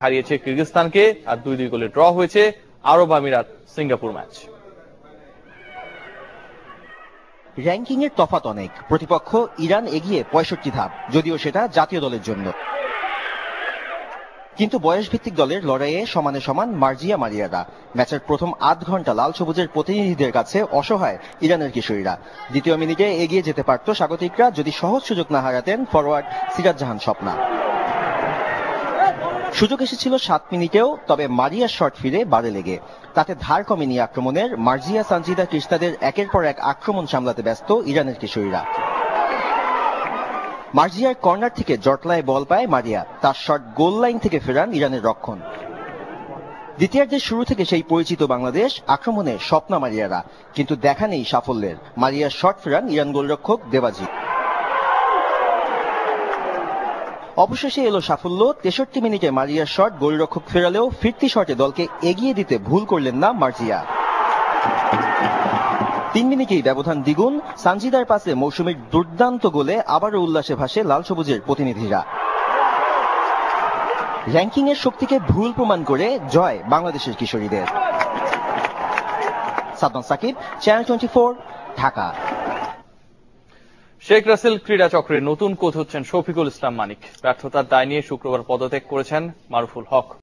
হারিয়েছে কিরগিজস্তানকে, আর 2-2 গোলে ড্র হয়েছে আরব আমিরাত সিঙ্গাপুর ম্যাচ। র্যাঙ্কিং এর তফাৎ অনেক, প্রতিপক্ষ ইরান এগিয়ে 65 ধাপ, যদিও সেটা জাতীয় দলের জন্য। কিন্তু বয়সভিত্তিক দলের লড়াইয়ে সমানে সমান মার্জিয়া মারিয়ারা। ম্যাচের প্রথম আধ ঘন্টা লাল সবুজের প্রতিনিধিদের কাছে অসহায় ইরানের কিশোরীরা। দ্বিতীয় মিনিটে এগিয়ে যেতে পারত স্বাগতিকরা যদি সহজ সুযোগ না হারাতেন ফরওয়ার্ড সিরাজ জাহান স্বপ্না। সুযোগ এসেছিল 7 মিনিটেও, তবে মারিয়ার শট ফিরে বারে লেগে। তাতে ধার কমেনি আক্রমণের। মার্জিয়া সানজিদা কৃষ্ণাদের একের পর এক আক্রমণ সামলাতে ব্যস্ত ইরানের কিশোরীরা। মার্জিয়ার কর্নার থেকে জটলায় বল পায় মারিয়া, তার শট গোল লাইন থেকে ফেরান ইরানের রক্ষণ। দ্বিতীয়ার্ধের শুরু থেকে সেই পরিচিত বাংলাদেশ আক্রমণে স্বপ্না মারিয়ারা, কিন্তু দেখা নেই সাফল্যের। মারিয়ার শট ফেরান ইরান গোলরক্ষক দেবাজি। অবশেষে এলো সাফল্য। 63 মিনিটে মারিয়ার শট গোলরক্ষক ফেরালেও ফিরতি শটে দলকে এগিয়ে দিতে ভুল করলেন না মার্জিয়া। 3 মিনিটেই ব্যবধান দ্বিগুণ। সানজিদার পাশে মৌসুমীর দুর্দান্ত গোলে আবারও উল্লাসে ভাসে লাল সবুজের প্রতিনিধিরা। র্যাঙ্কিং এর শক্তিকে ভুল প্রমাণ করে জয় বাংলাদেশের কিশোরীদের। সাদমান সাকিব, চ্যানেল 24, ঢাকা। শেখ রাসেল ক্রীড়া চক্রের নতুন কোচ হচ্ছেন শফিকুল ইসলাম মানিক। ব্যর্থতার দায় নিয়ে শুক্রবার পদত্যাগ করেছেন মারুফুল হক।